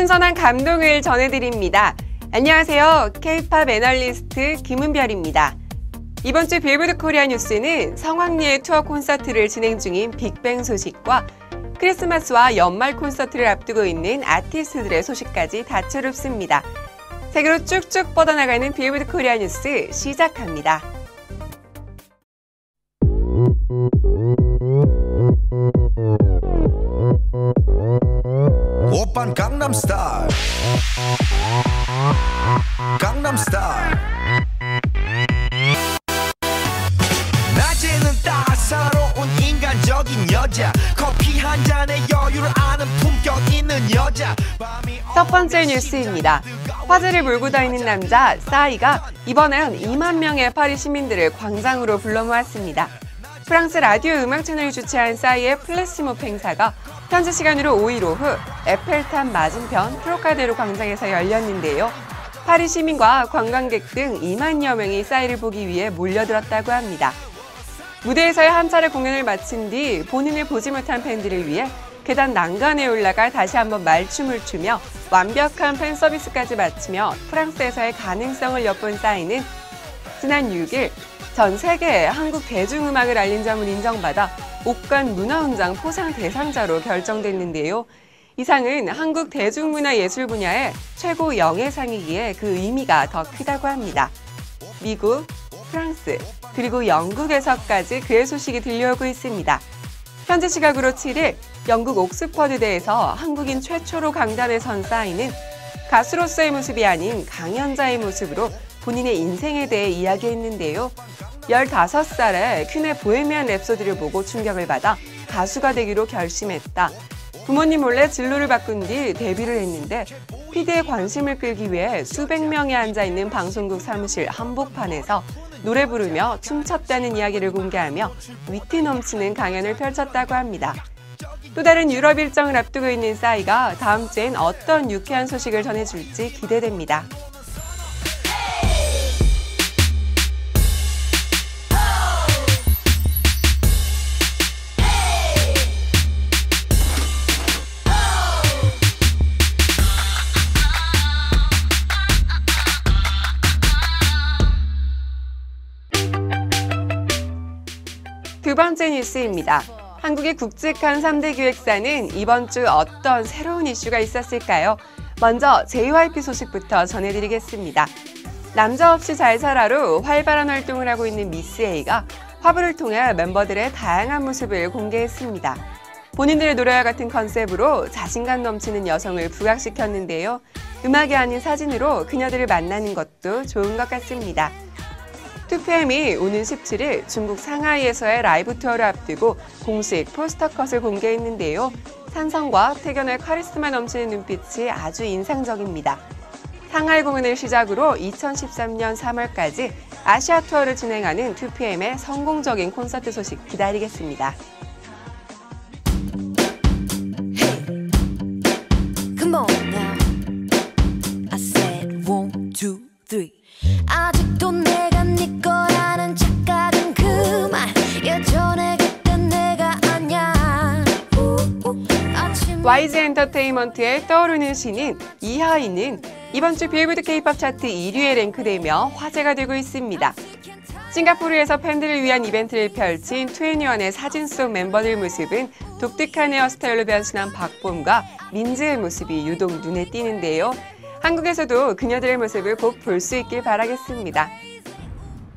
신선한 감동을 전해드립니다. 안녕하세요. K-팝 애널리스트 김은별입니다. 이번 주 빌보드 코리아 뉴스는 성황리에 투어 콘서트를 진행 중인 빅뱅 소식과 크리스마스와 연말 콘서트를 앞두고 있는 아티스트들의 소식까지 다채롭습니다. 세계로 쭉쭉 뻗어나가는 빌보드 코리아 뉴스 시작합니다. 오빤 강남스타일 강남스타일 낮에는 따사로운 인간적인 여자 커피 한 잔에 여유를 아는 품격 있는 여자 첫 번째 뉴스입니다. 화제를 몰고 다니는 남자 싸이가 이번엔 2만 명의 파리 시민들을 광장으로 불러 모았습니다. 프랑스 라디오 음악 채널이 주최한 싸이의 플래시몹 행사가 현지 시간으로 5일 오후 에펠탑 맞은편 트로카데로 광장에서 열렸는데요. 파리 시민과 관광객 등 2만여 명이 싸이를 보기 위해 몰려들었다고 합니다. 무대에서의 한 차례 공연을 마친 뒤 본인을 보지 못한 팬들을 위해 계단 난간에 올라가 다시 한번 말춤을 추며 완벽한 팬 서비스까지 마치며 프랑스에서의 가능성을 엿본 싸이는 지난 6일 전 세계에 한국 대중음악을 알린 점을 인정받아 옥관 문화훈장 포상 대상자로 결정됐는데요. 이 상은 한국 대중문화예술 분야의 최고 영예상이기에 그 의미가 더 크다고 합니다. 미국, 프랑스, 그리고 영국에서까지 그의 소식이 들려오고 있습니다. 현지 시각으로 7일 영국 옥스퍼드대에서 한국인 최초로 강단에 선 싸이는 가수로서의 모습이 아닌 강연자의 모습으로 본인의 인생에 대해 이야기했는데요. 15살에 퀸의 보헤미안 랩소디를 보고 충격을 받아 가수가 되기로 결심했다. 부모님 몰래 진로를 바꾼 뒤 데뷔를 했는데 PD의 관심을 끌기 위해 수백 명이 앉아있는 방송국 사무실 한복판에서 노래 부르며 춤췄다는 이야기를 공개하며 위트 넘치는 강연을 펼쳤다고 합니다. 또 다른 유럽 일정을 앞두고 있는 싸이가 다음 주엔 어떤 유쾌한 소식을 전해줄지 기대됩니다. 두 번째 뉴스입니다. 한국의 굵직한 3대 기획사는 이번 주 어떤 새로운 이슈가 있었을까요? 먼저 JYP 소식부터 전해드리겠습니다. 남자 없이 잘 살아로 활발한 활동을 하고 있는 미스 A가 화보를 통해 멤버들의 다양한 모습을 공개했습니다. 본인들의 노래와 같은 컨셉으로 자신감 넘치는 여성을 부각시켰는데요. 음악이 아닌 사진으로 그녀들을 만나는 것도 좋은 것 같습니다. 2PM이 오는 17일 중국 상하이에서의 라이브 투어를 앞두고 공식 포스터 컷을 공개했는데요. 산성과 태견의 카리스마 넘치는 눈빛이 아주 인상적입니다. 상하이 공연을 시작으로 2013년 3월까지 아시아 투어를 진행하는 2PM의 성공적인 콘서트 소식 기다리겠습니다. Come on now. I said 1, 2, 3. 아직도 내가 네 거라는 착각은 그만 예전에 그땐 내가 아냐 YG 엔터테인먼트의 떠오르는 신인 이하이는 이번 주 빌보드 K-팝 차트 1위에 랭크되며 화제가 되고 있습니다. 싱가포르에서 팬들을 위한 이벤트를 펼친 2NE1의 사진 속 멤버들 모습은 독특한 헤어스타일로 변신한 박봄과 민지의 모습이 유독 눈에 띄는데요. 한국에서도 그녀들의 모습을 꼭 볼 수 있길 바라겠습니다.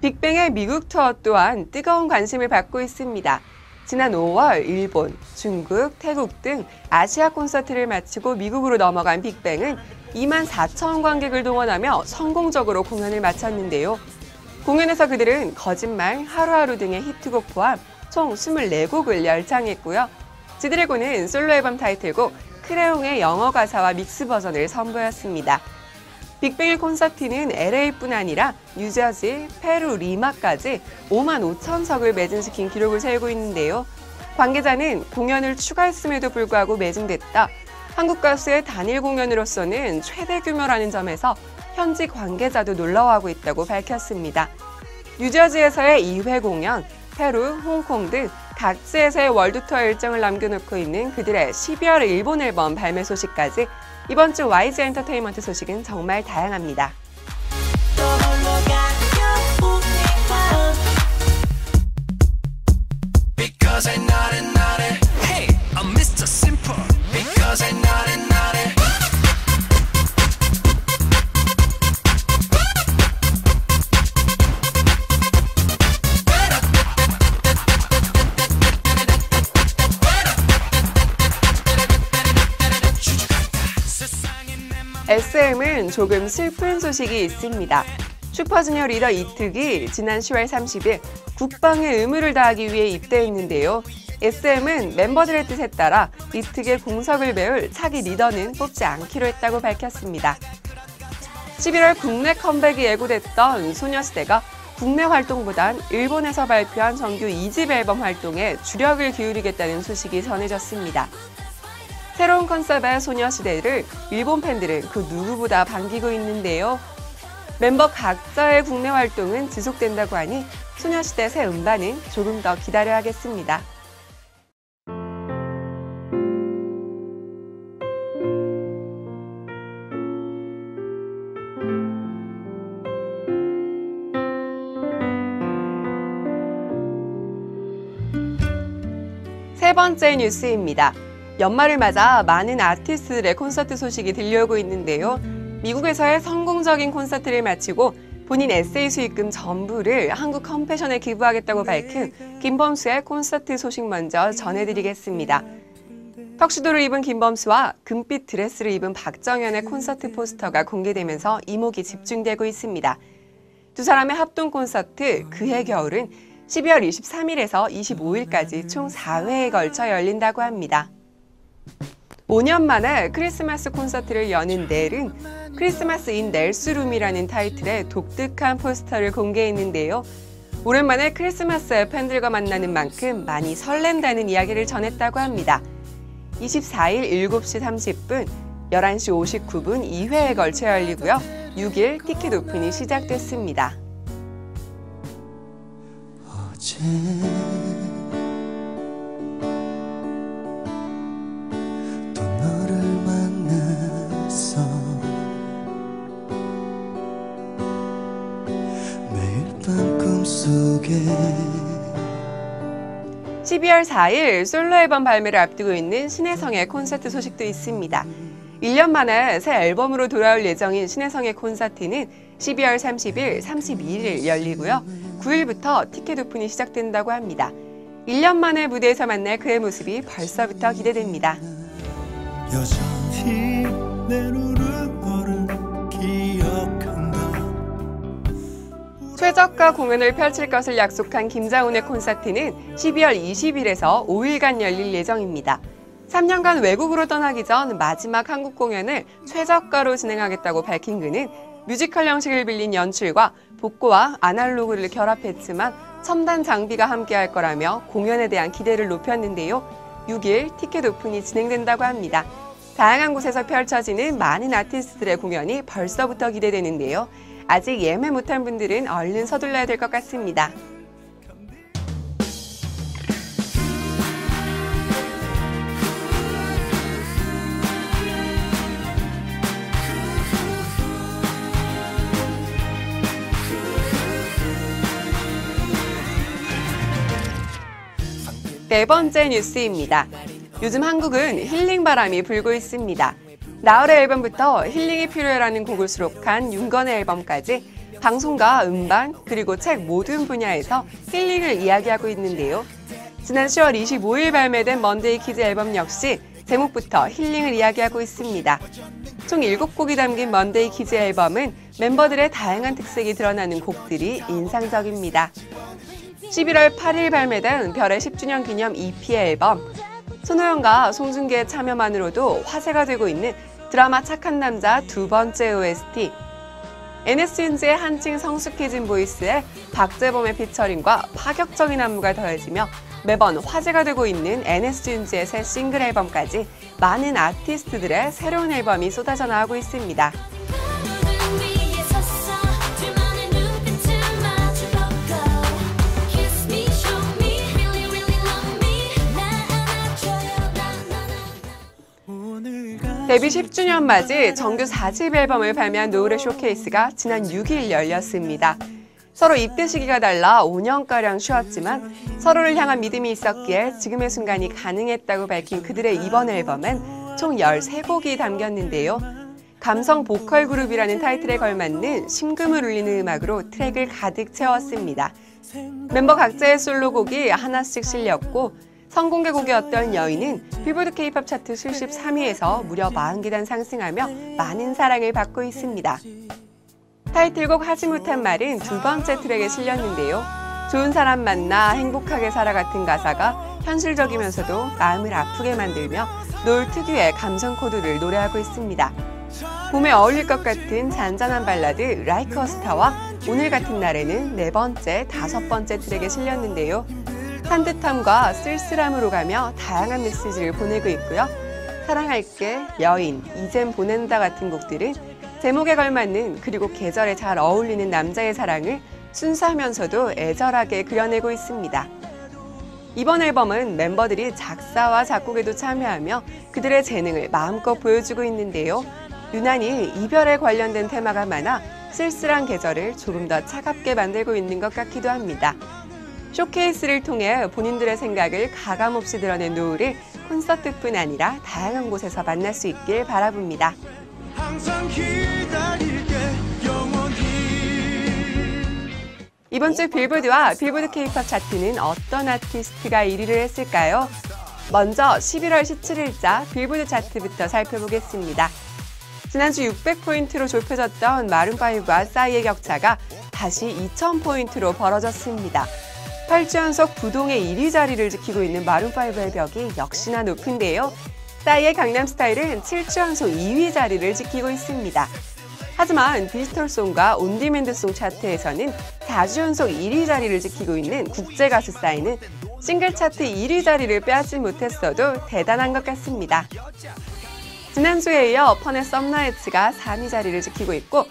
빅뱅의 미국 투어 또한 뜨거운 관심을 받고 있습니다. 지난 5월 일본, 중국, 태국 등 아시아 콘서트를 마치고 미국으로 넘어간 빅뱅은 2만 4천 관객을 동원하며 성공적으로 공연을 마쳤는데요. 공연에서 그들은 거짓말, 하루하루 등의 히트곡 포함 총 24곡을 열창했고요. 지드래곤은 솔로 앨범 타이틀곡 크레용의 영어 가사와 믹스 버전을 선보였습니다. 빅뱅의 콘서트는 LA뿐 아니라 뉴저지, 페루, 리마까지 5만 5천석을 매진시킨 기록을 세우고 있는데요. 관계자는 공연을 추가했음에도 불구하고 매진됐다. 한국 가수의 단일 공연으로서는 최대 규모라는 점에서 현지 관계자도 놀라워하고 있다고 밝혔습니다. 뉴저지에서의 2회 공연, 페루, 홍콩 등 각지에서의 월드 투어 일정을 남겨놓고 있는 그들의 12월 일본 앨범 발매 소식까지 이번 주 YG 엔터테인먼트 소식은 정말 다양합니다. SM은 조금 슬픈 소식이 있습니다. 슈퍼주니어 리더 이특이 지난 10월 30일 국방의 의무를 다하기 위해 입대했는데요. SM은 멤버들의 뜻에 따라 이특의 공석을 배울 차기 리더는 뽑지 않기로 했다고 밝혔습니다. 11월 국내 컴백이 예고됐던 소녀시대가 국내 활동보단 일본에서 발표한 정규 2집 앨범 활동에 주력을 기울이겠다는 소식이 전해졌습니다. 새로운 컨셉의 소녀시대를 일본 팬들은 그 누구보다 반기고 있는데요. 멤버 각자의 국내 활동은 지속된다고 하니 소녀시대 새 음반은 조금 더 기다려야 하겠습니다. 세 번째 뉴스입니다. 연말을 맞아 많은 아티스트들의 콘서트 소식이 들려오고 있는데요. 미국에서의 성공적인 콘서트를 마치고 본인 에세이 수익금 전부를 한국 컴패션에 기부하겠다고 밝힌 김범수의 콘서트 소식 먼저 전해드리겠습니다. 턱시도를 입은 김범수와 금빛 드레스를 입은 박정현의 콘서트 포스터가 공개되면서 이목이 집중되고 있습니다. 두 사람의 합동 콘서트 그해 겨울은 12월 23일에서 25일까지 총 4회에 걸쳐 열린다고 합니다. 5년 만에 크리스마스 콘서트를 여는 넬은 크리스마스 인 넬스룸이라는 타이틀의 독특한 포스터를 공개했는데요. 오랜만에 크리스마스에 팬들과 만나는 만큼 많이 설렌다는 이야기를 전했다고 합니다. 24일 7시 30분, 11시 59분 2회에 걸쳐 열리고요. 6일 티켓 오픈이 시작됐습니다. 어제 또 너를 만났어 매일 밤 꿈속에 12월 4일 솔로 앨범 발매를 앞두고 있는 신혜성의 콘서트 소식도 있습니다. 1년 만에 새 앨범으로 돌아올 예정인 신혜성의 콘서트는 12월 30일, 32일 열리고요. 9일부터 티켓 오픈이 시작된다고 합니다. 1년 만에 무대에서 만날 그의 모습이 벌써부터 기대됩니다. 여전히 내 눈은 너를 기억한다. 최저가 공연을 펼칠 것을 약속한 김자훈의 콘서트는 12월 20일에서 5일간 열릴 예정입니다. 3년간 외국으로 떠나기 전 마지막 한국 공연을 최저가로 진행하겠다고 밝힌 그는 뮤지컬 형식을 빌린 연출과 복고와 아날로그를 결합했지만 첨단 장비가 함께할 거라며 공연에 대한 기대를 높였는데요. 6일 티켓 오픈이 진행된다고 합니다. 다양한 곳에서 펼쳐지는 많은 아티스트들의 공연이 벌써부터 기대되는데요. 아직 예매 못한 분들은 얼른 서둘러야 될 것 같습니다. 네 번째 뉴스입니다. 요즘 한국은 힐링 바람이 불고 있습니다. 나흘의 앨범부터 힐링이 필요해라는 곡을 수록한 윤건의 앨범까지 방송과 음반 그리고 책 모든 분야에서 힐링을 이야기하고 있는데요. 지난 10월 25일 발매된 먼데이 키즈 앨범 역시 제목부터 힐링을 이야기하고 있습니다. 총 7곡이 담긴 먼데이 키즈 앨범은 멤버들의 다양한 특색이 드러나는 곡들이 인상적입니다. 11월 8일 발매된 별의 10주년 기념 EP 앨범, 손호영과 송중기의 참여만으로도 화제가 되고 있는 드라마 착한 남자 두 번째 OST, NS윤지의 한층 성숙해진 보이스에 박재범의 피처링과 파격적인 안무가 더해지며 매번 화제가 되고 있는 NS윤지의 새 싱글 앨범까지 많은 아티스트들의 새로운 앨범이 쏟아져 나오고 있습니다. 데뷔 10주년 맞이 정규 4집 앨범을 발매한 노을의 쇼케이스가 지난 6일 열렸습니다. 서로 입대 시기가 달라 5년가량 쉬었지만 서로를 향한 믿음이 있었기에 지금의 순간이 가능했다고 밝힌 그들의 이번 앨범엔 총 13곡이 담겼는데요. 감성 보컬 그룹이라는 타이틀에 걸맞는 심금을 울리는 음악으로 트랙을 가득 채웠습니다. 멤버 각자의 솔로곡이 하나씩 실렸고 선공개곡이었던 여인은 빌보드 K-POP 차트 수십 3위에서 무려 40계단 상승하며 많은 사랑을 받고 있습니다. 타이틀곡 하지 못한 말은 두 번째 트랙에 실렸는데요. 좋은 사람 만나 행복하게 살아 같은 가사가 현실적이면서도 마음을 아프게 만들며 노을 특유의 감성 코드를 노래하고 있습니다. 봄에 어울릴 것 같은 잔잔한 발라드 Like a Star와 오늘 같은 날에는 네 번째, 다섯 번째 트랙에 실렸는데요. 산뜻함과 쓸쓸함으로 가며 다양한 메시지를 보내고 있고요. 사랑할게, 여인, 이젠 보낸다 같은 곡들은 제목에 걸맞는 그리고 계절에 잘 어울리는 남자의 사랑을 순수하면서도 애절하게 그려내고 있습니다. 이번 앨범은 멤버들이 작사와 작곡에도 참여하며 그들의 재능을 마음껏 보여주고 있는데요. 유난히 이별에 관련된 테마가 많아 쓸쓸한 계절을 조금 더 차갑게 만들고 있는 것 같기도 합니다. 쇼케이스를 통해 본인들의 생각을 가감없이 드러낸 노을을 콘서트뿐 아니라 다양한 곳에서 만날 수 있길 바라봅니다. 항상 기다릴게 영원히. 이번 주 빌보드와 빌보드 K-POP 차트는 어떤 아티스트가 1위를 했을까요? 먼저 11월 17일자 빌보드 차트부터 살펴보겠습니다. 지난주 600포인트로 좁혀졌던 마룬5와 싸이의 격차가 다시 2000포인트로 벌어졌습니다. 8주 연속 부동의 1위 자리를 지키고 있는 마룬5의 벽이 역시나 높은데요. 싸이의 강남스타일은 7주 연속 2위 자리를 지키고 있습니다. 하지만 디지털송과 온디맨드송 차트에서는 4주 연속 1위 자리를 지키고 있는 국제가수 싸이는 싱글 차트 1위 자리를 빼앗지 못했어도 대단한 것 같습니다. 지난주에 이어 펀의 썸나이츠가 3위 자리를 지키고 있고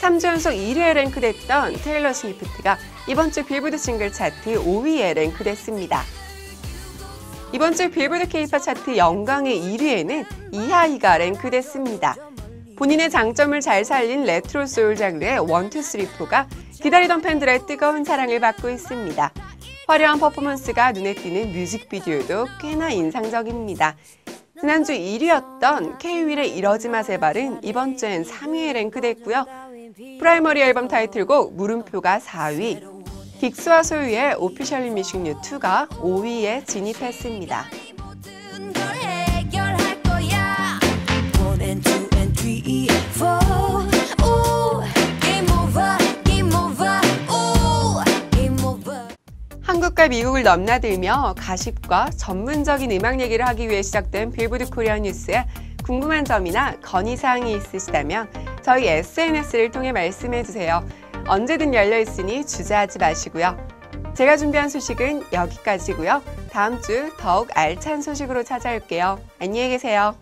3주 연속 1위에 랭크됐던 테일러 스위프트가 이번 주 빌보드 싱글 차트 5위에 랭크됐습니다. 이번 주 빌보드 K-POP 차트 영광의 1위에는 이하이가 랭크됐습니다. 본인의 장점을 잘 살린 레트로 소울 장르의 1, 2, 3, 4가 기다리던 팬들의 뜨거운 사랑을 받고 있습니다. 화려한 퍼포먼스가 눈에 띄는 뮤직비디오도 꽤나 인상적입니다. 지난주 1위였던 K-윌의 이러지마 제발은 이번 주엔 3위에 랭크됐고요. 프라이머리 앨범 타이틀곡 물음표가 4위, 긱스와 소유의 오피셜 뮤직뉴 2가 5위에 진입했습니다. 한국과 미국을 넘나들며 가십과 전문적인 음악 얘기를 하기 위해 시작된 빌보드 코리아 뉴스에 궁금한 점이나 건의사항이 있으시다면 저희 SNS를 통해 말씀해주세요. 언제든 열려있으니 주저하지 마시고요. 제가 준비한 소식은 여기까지고요. 다음 주 더욱 알찬 소식으로 찾아올게요. 안녕히 계세요.